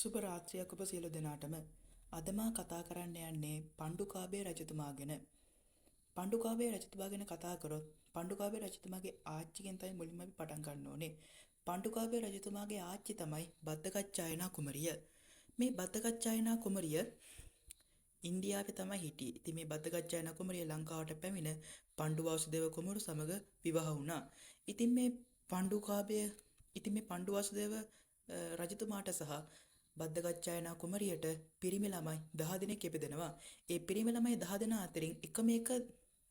සුබ රාත්‍රියක් ඔබ සියලු දෙනාටම. අද මා කතා කරන්න යන්නේ පණ්ඩුකාභය රජතුමා ගැන. පණ්ඩුකාභය රජතුමා ගැන කතා කරොත් පණ්ඩුකාභය රජතුමාගේ ආච්චිගෙන් තමයි මුලින්ම අපි පටන් ගන්න ඕනේ. පණ්ඩුකාභය රජතුමාගේ ආච්චි තමයි බද්දකච්චායනා කුමරිය. මේ බද්දකච්චායනා කුමරිය ඉන්දියාවේ තමයි හිටියේ. ඉතින් මේ බද්දකච්චායනා කුමරිය ලංකාවට පැමිණ පණ්ඩු වාසුදේව කුමරු සමග විවාහ වුණා. ඉතින් මේ පණ්ඩු වාසුදේව රජතුමාට සහ බද්දකච්චායනා කුමරියට පිරිමි ළමයි 10 දෙනෙක් ඉපදෙනවා. ඒ පිරිමි ළමයි 10 දෙනා අතරින් එකම එක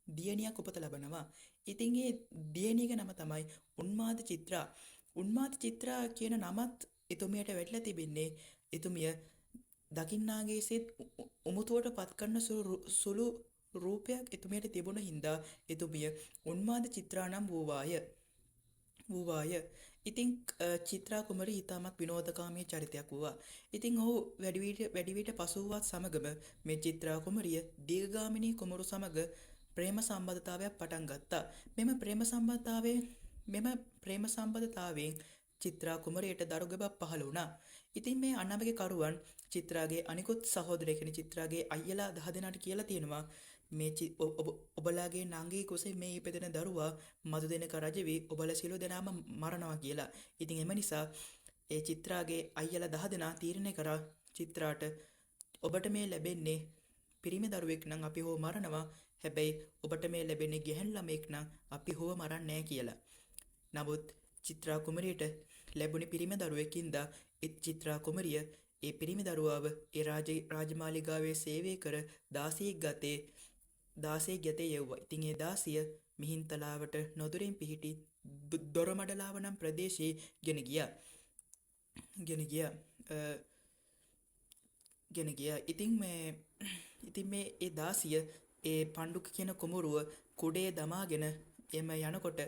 දියණියක් උපත ලබනවා. ඉතින් ඒ දියණියගේ නම තමයි උන්මාද චිත්‍රා. උන්මාද චිත්‍රා කියන නමත් එතුමියට වැටලා තිබෙන්නේ එතුමිය දකින්නාගේ සිත් උමුතුවට පත් කරන සුළු රූපයක් එතුමියට තිබුණ හින්දා එතුමිය උන්මාද චිත්‍රා නම් වූවාය. ඉතින් චිත්‍රා කුමරිය ඉතාමත් විනෝදකාමී චරිතයක් වුණා. ඉතින් ඔහු වැඩි විට පසු වූවත් සමගම මේ චිත්‍රා කුමරිය දීර්ඝගාමිනී කුමරු සමග ප්‍රේම සම්බන්ධතාවයක් පටන් ගත්තා. මෙම ප්‍රේම සම්බන්ධතාවයෙන් චිත්‍රා කුමරියට දරුගැබක් පහළ වුණා. ඉතින් මේ අනවගේ කරුවන් චිත්‍රාගේ අනිකුත් සහෝදරය කෙන චිත්‍රාගේ අයියලා 10 දෙනාට කියලා තියෙනවා මේ ඔබලාගේ නංගී කුසේ මේ ඉපදෙන දරුවා මදු දෙනක රජ වී ඔබලා සියලු දෙනාම මරනවා කියලා. ඉතින් එම නිසා ඒ චිත්‍රාගේ අයියලා 10 දෙනා තීරණය කරා චිත්‍රාට ඔබට මේ ලැබෙන්නේ පිරිමි දරුවෙක් නම් අපි හොව මරනවා. හැබැයි ඔබට මේ ලැබෙන්නේ ගැහැණු ළමෙක් නම් අපි හොව මරන්නේ නැහැ කියලා. නමුත් චිත්‍රා කුමරියට ලැබුණේ පිරිමි දරුවෙකින්ද ඒ චිත්‍රා කුමරිය ඒ පිරිමි දරුවාව ඒ රාජමාලිගාවේ සේවය කර දාසියෙක් ගතේ යෙව්වා. ඉතින් ඒ දාසිය මිහින්තලාවට නොදුරින් පිහිටි දොරමඩලාව නම් ප්‍රදේශයේ ගෙන ගියා. ඉතින් මේ ඒ දාසිය ඒ පණ්ඩුක කියන කුමරුව කුඩේ දමාගෙන එම යනකොට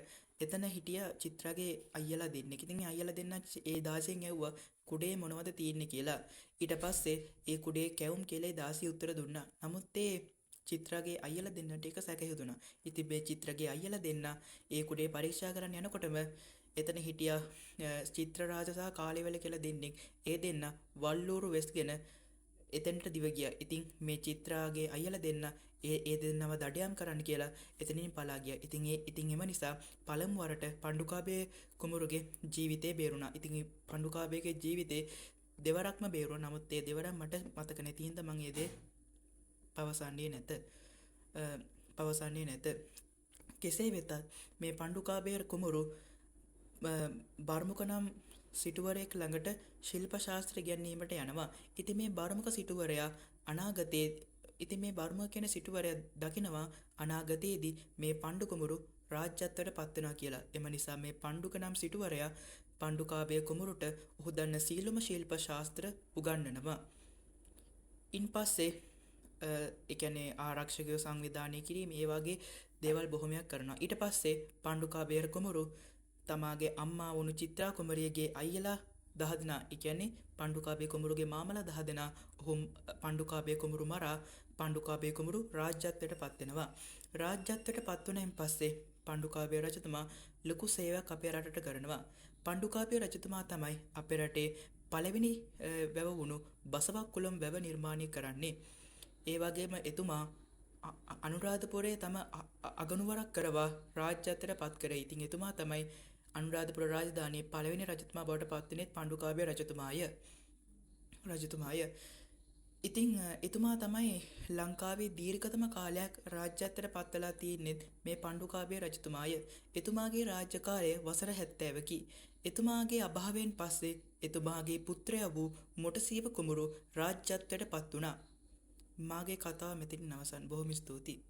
එතන හිටිය චිත්‍රාගේ අයියලා දෙන්නෙක්. ඉතින් අයියලා දෙන්න ඒ දාසියෙන් ඇහුවා කුඩේ මොනවද තියෙන්නේ කියලා. ඊට පස්සේ ඒ කුඩේ කැවුම් කියලා දාසිය උත්තර දුන්නා. නමුත් ඒ චිත්‍රාගේ අයියලා දෙන්නට ඒක සැක හිතුණා. ඉතින් මේ චිත්‍රාගේ අයියලා දෙන්න ඒ කුඩේ පරීක්ෂා කරන්න යනකොටම එතන හිටියා චිත්‍රරාජ සහ කාලිවල කියලා දෙන්නෙක්. ඒ දෙන්න වල්ලූරු වෙස්ගෙන එතනට දිව ගියා. ඉතින් මේ චිත්‍රාගේ අයියලා දෙන්න ඒ දෙන්නව දඩයම් කරන්න කියලා එතනින් පලා ගියා. ඉතින් එම නිසා පළමු වරට පණ්ඩුකාභය කුමරුගේ ජීවිතේ බේරුණා. ඉතින් පණ්ඩුකාභයගේ ජීවිතේ දෙවරක්ම බේරුණා. නමුත් ඒ දෙවරක් මට මතක නැති හින්දා මම ඒ දේ පවසන්නේ නැත. කෙසේ වෙතත් මේ පණ්ඩුකාභය කුමරු බර්මුක නම් සිටුවරයෙක් ළඟට ශිල්ප ශාස්ත්‍ර ඉගෙනීමට යනවා. ඉතින් මේ බර්මුක සිටුවරයා බර්මුක කියන සිටුවරයා දකිනවා අනාගතයේදී මේ පණ්ඩු කුමරු රාජ්‍යත්වයට පත් වෙනවා කියලා. එම නිසා මේ පණ්ඩුක නම් සිටුවරයා පණ්ඩුකාභය කුමරුට ඔහු දන්න සීලම ශිල්ප ශාස්ත්‍ර උගන්වනවා. ඉන්පස්සේ ඒ කියන්නේ ආරක්ෂකයෝ සංවිධානය කිරීම ඒ වගේ දේවල් බොහොමයක් කරනවා. ඊට පස්සේ පණ්ඩුකාභය කුමරු තමාගේ අම්මා වුණු චිත්‍රා කුමරියගේ අයියලා 10 දෙනා, ඒ කියන්නේ පණ්ඩුකාභය කුමරුගේ මාමලා 10 දෙනා ඔහු පණ්ඩුකාභය කුමරු මරා පණ්ඩුකාභය කුමරු රාජ්‍යත්වයට පත් වෙනවා. රාජ්‍යත්වයට පත් වුණෙන් පස්සේ පණ්ඩුකාභය රජතුමා ලොකු සේවයක් අපේ රටට කරනවා. පණ්ඩුකාභය රජතුමා තමයි අපේ රටේ පළවෙනි වැව වුණු බසවක්කුළම් වැව නිර්මාණය කරන්නේ. ඒ වගේම එතුමා අනුරාධපුරයේ තම අගනුවරක් කරවා රාජ්‍යත්වයට පත් කරේ. ඉතින් එතුමා තමයි අනුරාධපුර රාජධානියේ පළවෙනි රජතුමා බවට පත් වුණේ පණ්ඩුකාභය රජතුමාය. ඉතින් එතුමා තමයි ලංකාවේ දීර්ඝතම කාලයක් රාජ්‍යත්වයට පත් වෙලා තියෙන්නේ මේ පණ්ඩුකාභය රජතුමාය. එතුමාගේ රාජ්‍ය කාලය වසර 70කි. එතුමාගේ අභාවයෙන් පස්සේ එතුමාගේ පුත්‍රයා වූ මොටසීව කුමරු රාජ්‍යත්වයට පත් වුණා. මාගේ කතාව මෙතනින් අවසන්. බොහොම ස්තුතියි.